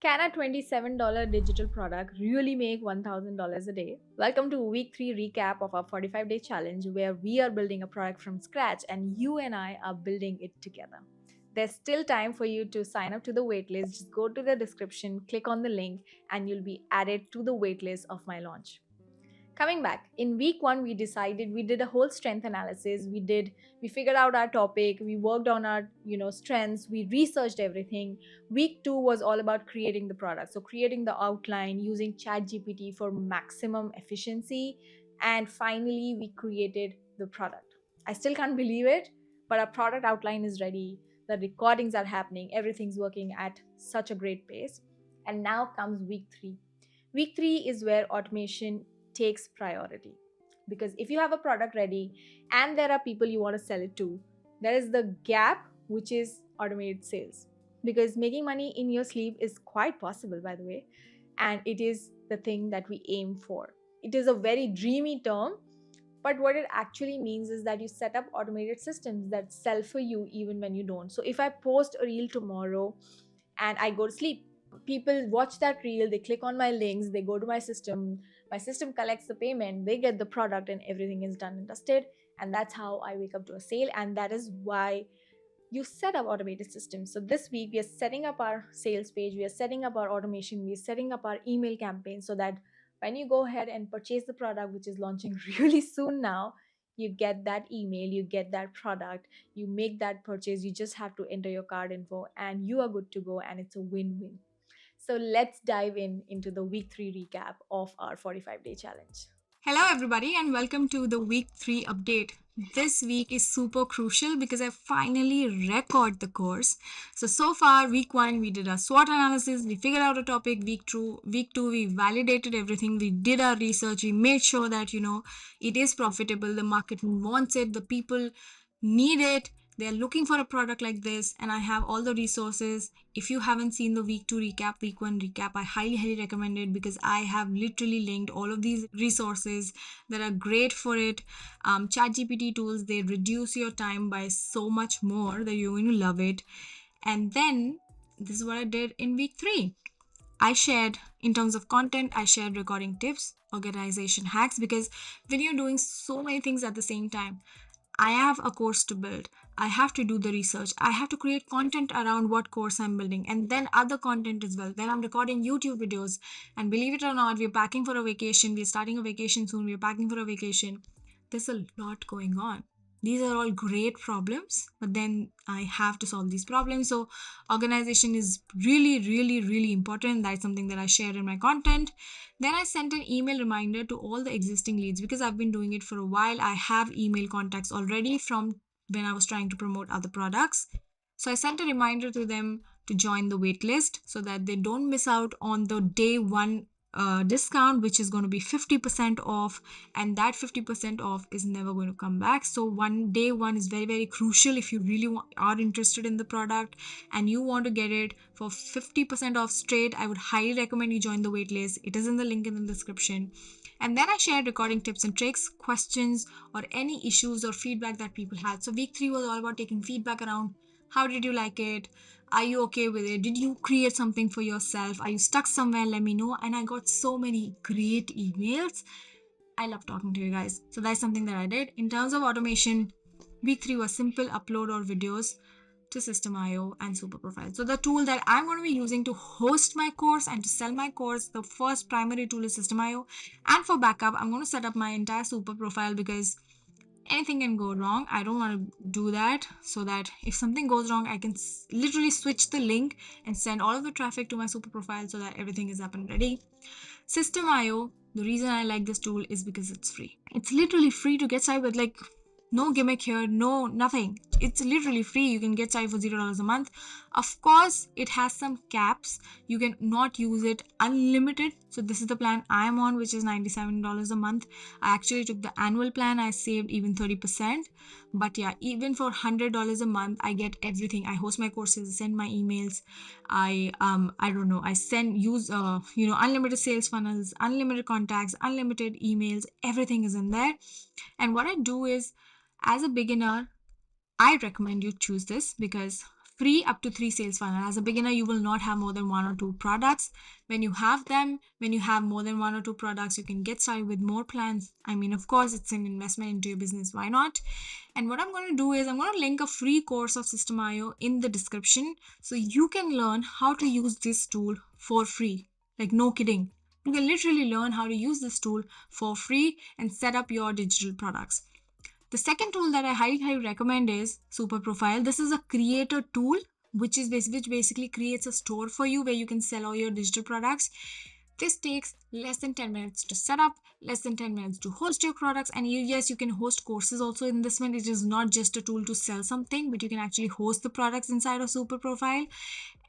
Can a $27 digital product really make $1,000 a day? Welcome to week 3 recap of our 45-day challenge where we are building a product from scratch and you and I are building it together. There's still time for you to sign up to the waitlist. Just go to the description, click on the link, and you'll be added to the waitlist of my launch. Coming back, in week 1 we did a whole strength analysis. We figured out our topic, we worked on our strengths, we researched everything. Week 2 was all about creating the product, so creating the outline using chat gpt for maximum efficiency, and finally we created the product. I still can't believe it, but our product outline is ready, the recordings are happening, everything's working at such a great pace. And now comes week 3. Week 3 is where automation takes priority, because if you have a product ready and there are people you want to sell it to, there is the gap, which is automated sales, because making money in your sleep is quite possible, by the way, and it is the thing that we aim for. It is a very dreamy term, but what it actually means is that you set up automated systems that sell for you even when you don't. So if I post a reel tomorrow and I go to sleep, people watch that reel, they click on my links, they go to my system collects the payment, they get the product, and everything is done and dusted. And that's how I wake up to a sale, and that is why you set up automated systems. So this week we are setting up our sales page, we are setting up our automation, we are setting up our email campaign, so that when you go ahead and purchase the product, which is launching really soon now, you get that email, you get that product, you make that purchase, you just have to enter your card info and you are good to go, and it's a win-win. So let's dive into the week 3 recap of our 45-day challenge. Hello, everybody, and welcome to the week 3 update. This week is super crucial because I finally record the course. So far, week 1, we did a SWOT analysis, we figured out a topic. Week 2, we validated everything, we did our research, we made sure that, it is profitable, the market wants it, the people need it. They're looking for a product like this, and I have all the resources. If you haven't seen the week 2 recap, week 1 recap, I highly recommend it because I have literally linked all of these resources that are great for it. ChatGPT tools, they reduce your time by so much more that you're going to love it. And then this is what I did in week 3. I shared, in terms of content, I shared recording tips, organization hacks, because when you're doing so many things at the same time, I have a course to build. I have to do the research. I have to create content around what course I'm building, and then other content as well. Then I'm recording YouTube videos. And believe it or not, we're packing for a vacation. We're starting a vacation soon. We're packing for a vacation. There's a lot going on. These are all great problems, but then I have to solve these problems. So organization is really important. That's something that I share in my content. Then I sent an email reminder to all the existing leads because I've been doing it for a while. I have email contacts already from when I was trying to promote other products. So I sent a reminder to them to join the waitlist so that they don't miss out on the day 1 discount, which is going to be 50% off, and that 50% off is never going to come back. So day one is very crucial. If you really are interested in the product and you want to get it for 50% off straight, I would highly recommend you join the waitlist. It is in the link in the description. And then I shared recording tips and tricks, questions, or any issues or feedback that people had. So week 3 was all about taking feedback around how did you like it? Are you okay with it? Did you create something for yourself? Are you stuck somewhere? Let me know. And I got so many great emails. I love talking to you guys. So that's something that I did. In terms of automation, week 3 was simple upload our videos to SystemIO and Superprofile. So the tool that I'm going to be using to host my course and to sell my course, the first primary tool is SystemIO. And for backup, I'm going to set up my entire Superprofile because anything can go wrong. I don't want to do that, so that if something goes wrong, I can literally switch the link and send all of the traffic to my Superprofile so that everything is up and ready. SystemIO, the reason I like this tool is because it's free. It's literally free to get started with, like, no gimmick here, no nothing. It's literally free. You can get started for $0 a month. Of course, it has some caps. You can not use it unlimited. So this is the plan I'm on, which is $97 a month. I actually took the annual plan. I saved even 30%. But yeah, even for $100 a month, I get everything. I host my courses, send my emails. I use unlimited sales funnels, unlimited contacts, unlimited emails. Everything is in there. And what I do is, as a beginner, I recommend you choose this because free up to 3 sales funnel. As a beginner, you will not have more than 1 or 2 products. When you have them, when you have more than 1 or 2 products, you can get started with more plans. I mean, of course, it's an investment into your business. Why not? And what I'm going to do is I'm going to link a free course of SystemIO in the description so you can learn how to use this tool for free. Like, no kidding. You can literally learn how to use this tool for free and set up your digital products. The second tool that I highly recommend is Superprofile. This is a creator tool which basically creates a store for you where you can sell all your digital products. This takes less than 10 minutes to set up, less than 10 minutes to host your products. And yes, you can host courses also in this one. It is not just a tool to sell something, but you can actually host the products inside of Superprofile.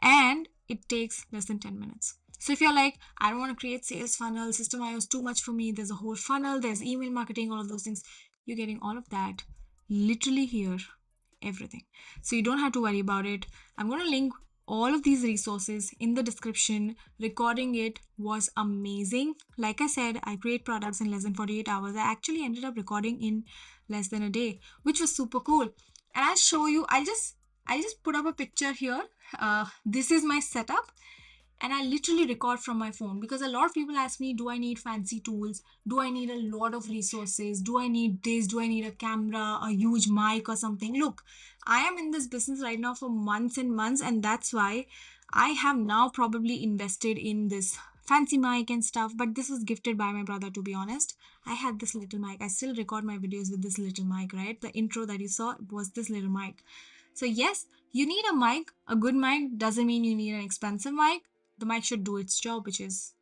And it takes less than 10 minutes. So if you're like, I don't want to create sales funnel, SystemIO is too much for me, there's a whole funnel, there's email marketing, all of those things, you're getting all of that literally here, everything. So you don't have to worry about it. I'm going to link all of these resources in the description. Recording it was amazing. Like I said, I create products in less than 48 hours. I actually ended up recording in less than a day, which was super cool. And I'll show you, I just put up a picture here. This is my setup, and I literally record from my phone because a lot of people ask me, do I need fancy tools? Do I need a lot of resources? Do I need this? Do I need a camera, a huge mic or something? Look, I am in this business right now for months and months, and that's why I have now probably invested in this fancy mic and stuff, but this was gifted by my brother, to be honest. I had this little mic. I still record my videos with this little mic, right? The intro that you saw was this little mic. So yes, you need a mic. A good mic doesn't mean you need an expensive mic. The mic should do its job, which is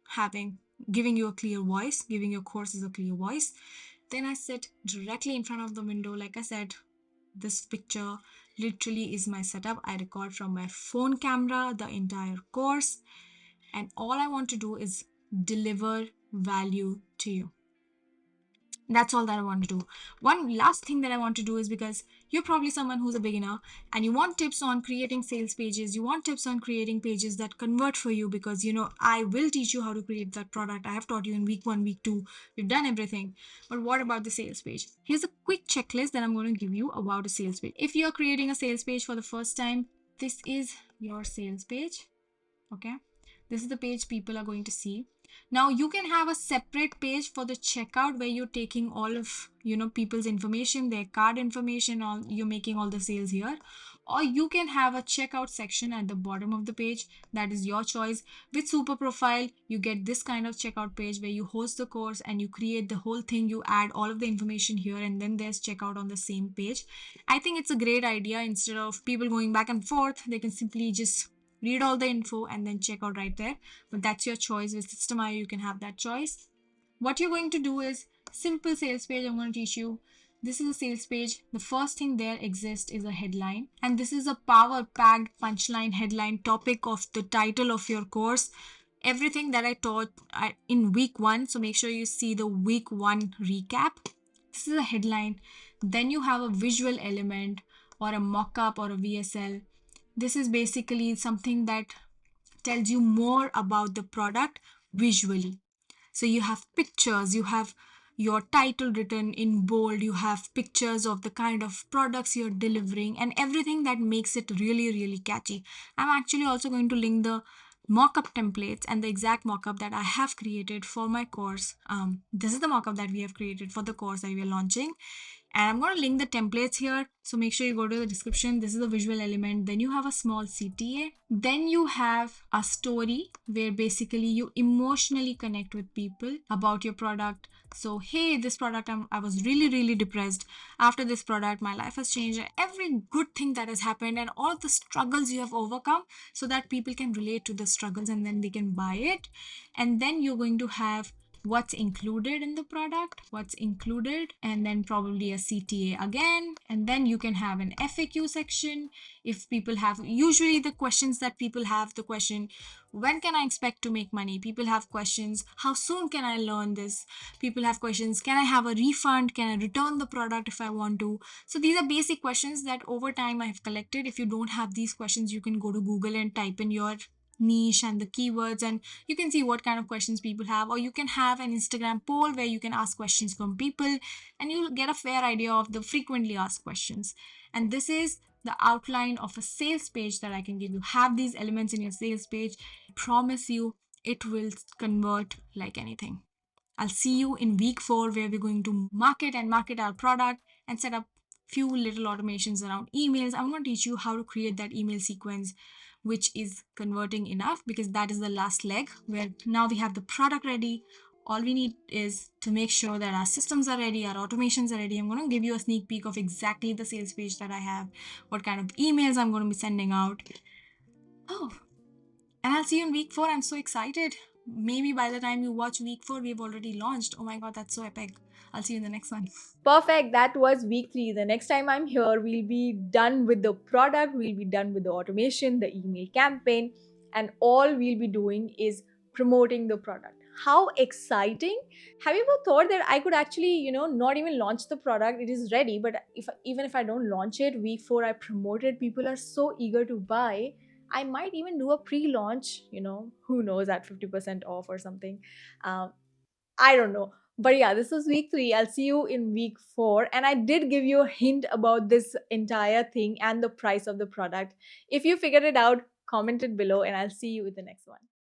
giving you a clear voice, giving your courses a clear voice. Then I sit directly in front of the window. Like I said, this picture literally is my setup. I record from my phone camera the entire course, and all I want to do is deliver value to you. That's all that I want to do. One last thing that I want to do is, because you're probably someone who's a beginner and you want tips on creating sales pages, you want tips on creating pages that convert for you, because I will teach you how to create that product. I have taught you in week 1, week 2. We've done everything. But what about the sales page? Here's a quick checklist that I'm going to give you about a sales page. If you're creating a sales page for the first time, this is your sales page. Okay, this is the page people are going to see. Now you can have a separate page for the checkout where you're taking all of people's information, their card information, or you're making all the sales here. Or you can have a checkout section at the bottom of the page. That is your choice. With Superprofile, you get this kind of checkout page where you host the course and you create the whole thing. You add all of the information here, and then there's checkout on the same page. I think it's a great idea. Instead of people going back and forth, they can simply just read all the info and then check out right there. But that's your choice. With SystemIO, you can have that choice. What you're going to do is simple sales page. I'm going to teach you. This is a sales page. The first thing there exists is a headline, and this is a power packed punchline headline topic of the title of your course. Everything that I taught in week 1, so make sure you see the week 1 recap. This is a headline. Then you have a visual element or a mock-up or a VSL. This is basically something that tells you more about the product visually. So you have pictures, you have your title written in bold, you have pictures of the kind of products you're delivering, and everything that makes it really, really catchy. I'm actually also going to link the mock-up templates and the exact mock-up that I have created for my course. This is the mock-up that we have created for the course that we are launching. And I'm going to link the templates here. So make sure you go to the description. This is the visual element. Then you have a small CTA. Then you have a story where basically you emotionally connect with people about your product. So, hey, this product, I was really, really depressed. After this product, my life has changed. Every good thing that has happened and all the struggles you have overcome, so that people can relate to the struggles and then they can buy it. And then you're going to have what's included in the product, what's included, and then probably a CTA again. And then you can have an FAQ section. If people have, usually the questions that people have, the question, when can I expect to make money? People have questions, how soon can I learn this? People have questions, can I have a refund? Can I return the product if I want to? So these are basic questions that over time I have collected. If you don't have these questions, you can go to Google and type in your niche and the keywords, and you can see what kind of questions people have. Or you can have an Instagram poll where you can ask questions from people and you'll get a fair idea of the frequently asked questions. And this is the outline of a sales page that I can give you. Have these elements in your sales page. I promise you it will convert like anything. I'll see you in week 4 where we're going to market our product and set up few little automations around emails. I'm going to teach you how to create that email sequence which is converting enough, because that is the last leg where now we have the product ready. All we need is to make sure that our systems are ready, our automations are ready. I'm going to give you a sneak peek of exactly the sales page that I have, what kind of emails I'm going to be sending out. Oh, and I'll see you in week 4. I'm so excited. Maybe by the time you watch week 4, we've already launched. Oh my god, that's so epic. I'll see you in the next one. Perfect. That was week 3. The next time I'm here, we'll be done with the product, we'll be done with the automation, the email campaign, and all we'll be doing is promoting the product. How exciting! Have you ever thought that I could actually, not even launch the product? It is ready, but even if I don't launch it, week 4 I promote it, people are so eager to buy. I might even do a pre-launch, who knows, at 50% off or something. Um, I don't know. But yeah, this was week 3. I'll see you in week 4. And I did give you a hint about this entire thing and the price of the product. If you figured it out, comment it below and I'll see you in the next one.